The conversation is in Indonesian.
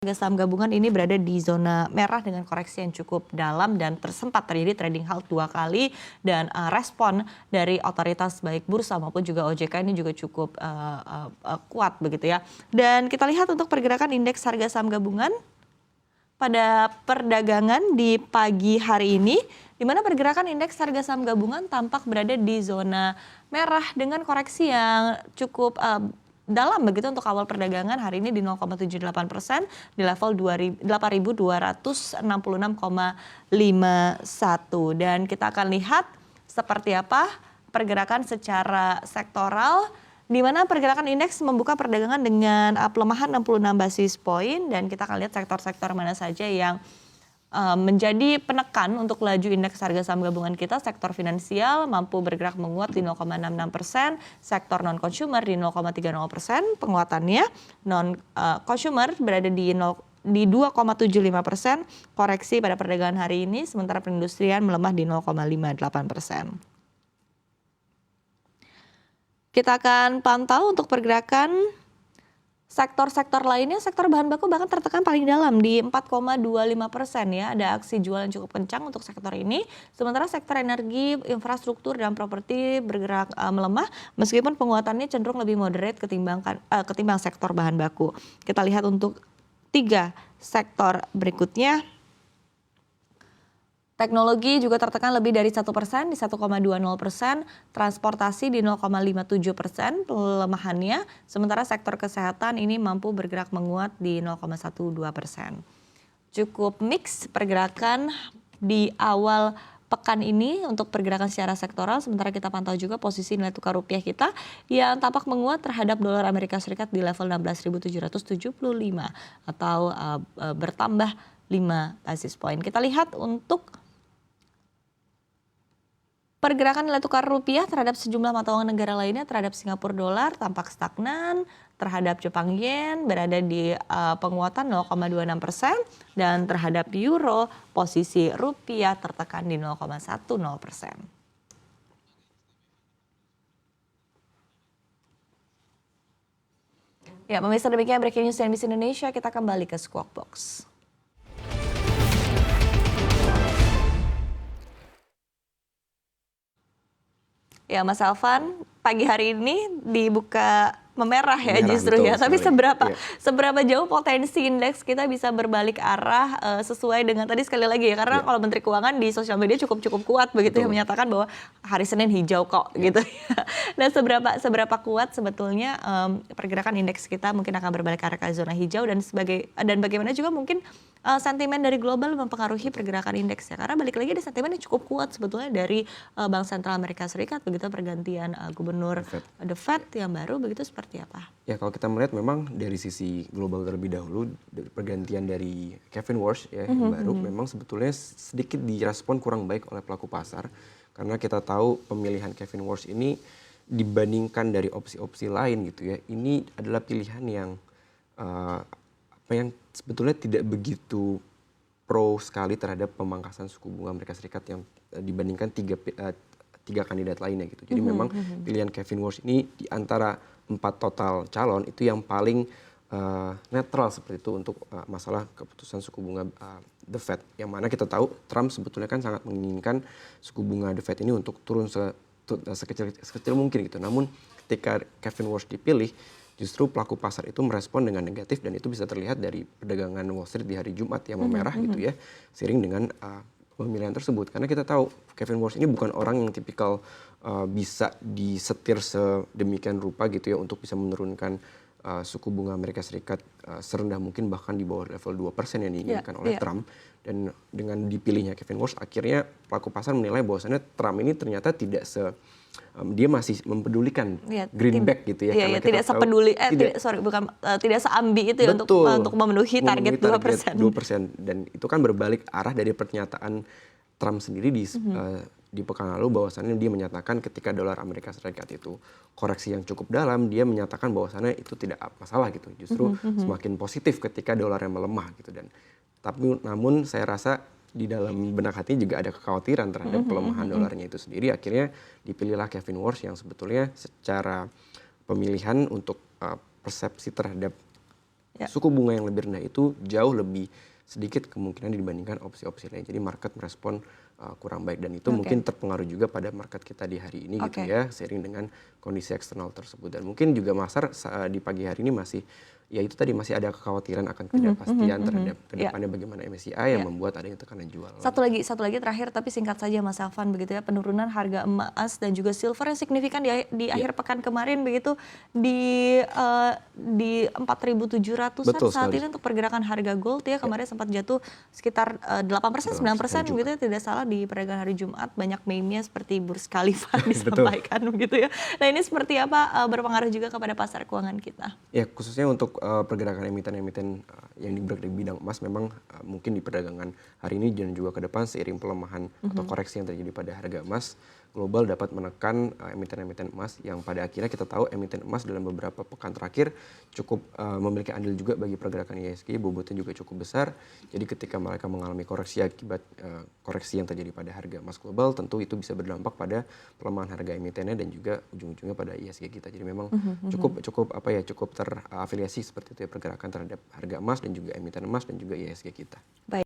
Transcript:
Harga saham gabungan ini berada di zona merah dengan koreksi yang cukup dalam dan sempat terjadi trading halt 2 kali dan respon dari otoritas baik bursa maupun juga OJK ini juga cukup kuat begitu ya. Dan kita lihat untuk pergerakan indeks harga saham gabungan pada perdagangan di pagi hari ini, di mana pergerakan indeks harga saham gabungan tampak berada di zona merah dengan koreksi yang cukup dalam begitu untuk awal perdagangan hari ini di 0,78% di level 8.266,51 dan kita akan lihat seperti apa pergerakan secara sektoral di mana pergerakan indeks membuka perdagangan dengan pelemahan 66 basis poin dan kita akan lihat sektor-sektor mana saja yang menjadi penekan untuk laju indeks harga saham gabungan kita. Sektor finansial mampu bergerak menguat di 0,66%, sektor non-consumer di 0,30%, penguatannya non-consumer berada di 2,75%, koreksi pada perdagangan hari ini, sementara perindustrian melemah di 0,58%. Kita akan pantau untuk pergerakan sektor-sektor lainnya, sektor bahan baku bahkan tertekan paling dalam di 4,25% ya. Ada aksi jual yang cukup kencang untuk sektor ini. Sementara sektor energi, infrastruktur, dan properti bergerak melemah meskipun penguatannya cenderung lebih moderate ketimbang sektor bahan baku. Kita lihat untuk 3 sektor berikutnya. Teknologi juga tertekan lebih dari 1% di 1,20%, transportasi di 0,57% pelemahannya, sementara sektor kesehatan ini mampu bergerak menguat di 0,12%. Cukup mix pergerakan di awal pekan ini untuk pergerakan secara sektoral, sementara kita pantau juga posisi nilai tukar rupiah kita yang tampak menguat terhadap dolar Amerika Serikat di level 16.775 atau bertambah 5 basis poin. Kita lihat untuk pergerakan nilai tukar rupiah terhadap sejumlah mata uang negara lainnya, terhadap Singapura dolar tampak stagnan, terhadap Jepang yen berada di penguatan 0,26% dan terhadap euro posisi rupiah tertekan di 0,10%. Ya, pemirsa, demikian breaking news CNBC Indonesia. Kita kembali ke Squawk Box. Ya, Mas Alvan, pagi hari ini dibuka memerah ya justru ya. Tapi seberapa jauh potensi indeks kita bisa berbalik arah sesuai dengan tadi sekali lagi ya. Karena kalau Menteri Keuangan di sosial media cukup kuat begitu ya, menyatakan bahwa hari Senin hijau kok gitu ya. Dan seberapa kuat sebetulnya pergerakan indeks kita mungkin akan berbalik arah ke zona hijau dan bagaimana juga mungkin sentimen dari global mempengaruhi pergerakan indeks ya. Karena balik lagi ada sentimen yang cukup kuat sebetulnya dari Bank Sentral Amerika Serikat begitu pergantian gubernur The Fed yang baru begitu seperti apa? Ya, kalau kita melihat memang dari sisi global terlebih dahulu, pergantian dari Kevin Warsh ya yang baru memang sebetulnya sedikit direspon kurang baik oleh pelaku pasar karena kita tahu pemilihan Kevin Warsh ini dibandingkan dari opsi-opsi lain gitu ya, ini adalah pilihan yang yang sebetulnya tidak begitu pro sekali terhadap pemangkasan suku bunga Amerika Serikat yang dibandingkan tiga kandidat lainnya gitu. Jadi memang pilihan Kevin Warsh ini di antara 4 total calon itu yang paling netral seperti itu untuk masalah keputusan suku bunga The Fed. Yang mana kita tahu Trump sebetulnya kan sangat menginginkan suku bunga The Fed ini untuk turun sekecil mungkin gitu. Namun ketika Kevin Warsh dipilih, justru pelaku pasar itu merespon dengan negatif dan itu bisa terlihat dari perdagangan Wall Street di hari Jumat yang memerah gitu ya, seiring dengan pemilihan tersebut. Karena kita tahu Kevin Warsh ini bukan orang yang tipikal bisa disetir sedemikian rupa gitu ya untuk bisa menurunkan suku bunga Amerika Serikat serendah mungkin bahkan di bawah level 2% yang diinginkan oleh Trump. Dan dengan dipilihnya Kevin Warsh akhirnya pelaku pasar menilai bahwasannya Trump ini ternyata tidak dia masih mempedulikan greenback gitu ya. Karena tidak sepeduli, tidak seambi itu ya untuk memenuhi target 2%. Dan itu kan berbalik arah dari pernyataan Trump sendiri di pekan lalu bahwasannya dia menyatakan ketika dolar Amerika Serikat itu koreksi yang cukup dalam, dia menyatakan bahwasannya itu tidak masalah gitu. Justru semakin positif ketika dolarnya melemah gitu. Namun saya rasa di dalam benak hati juga ada kekhawatiran terhadap pelemahan dolarnya itu sendiri. Akhirnya dipilihlah Kevin Warsh yang sebetulnya secara pemilihan untuk persepsi terhadap suku bunga yang lebih rendah itu jauh lebih sedikit kemungkinan dibandingkan opsi-opsi lain. Jadi market merespon kurang baik dan itu mungkin terpengaruh juga pada market kita di hari ini gitu ya, seiring dengan kondisi eksternal tersebut. Dan mungkin juga Masar di pagi hari ini masih ya itu tadi masih ada kekhawatiran akan ketidakpastian terhadap kedepannya bagaimana MSCI yang membuat adanya tekanan jual. Satu lagi terakhir tapi singkat saja Mas Elvan begitu ya, penurunan harga emas dan juga silver yang signifikan di akhir pekan kemarin begitu di 4.700-an saat ini untuk pergerakan harga gold ya, kemarin sempat jatuh sekitar 8% 9% gitu ya tidak salah di perdagangan hari Jumat, banyak meme-nya seperti Burj Khalifa disampaikan begitu ya. Nah ini seperti apa berpengaruh juga kepada pasar keuangan kita? Ya khususnya untuk pergerakan emiten-emiten yang bergerak di bidang emas memang mungkin di perdagangan hari ini dan juga ke depan seiring pelemahan atau koreksi yang terjadi pada harga emas global dapat menekan emiten-emiten emas yang pada akhirnya kita tahu emiten emas dalam beberapa pekan terakhir cukup memiliki andil juga bagi pergerakan IHSG, bobotnya juga cukup besar. Jadi ketika mereka mengalami koreksi akibat koreksi yang terjadi pada harga emas global, tentu itu bisa berdampak pada pelemahan harga emitennya dan juga ujung-ujungnya pada IHSG kita. Jadi memang cukup terafiliasi seperti itu ya pergerakan terhadap harga emas dan juga emiten emas dan juga IHSG kita. Baik.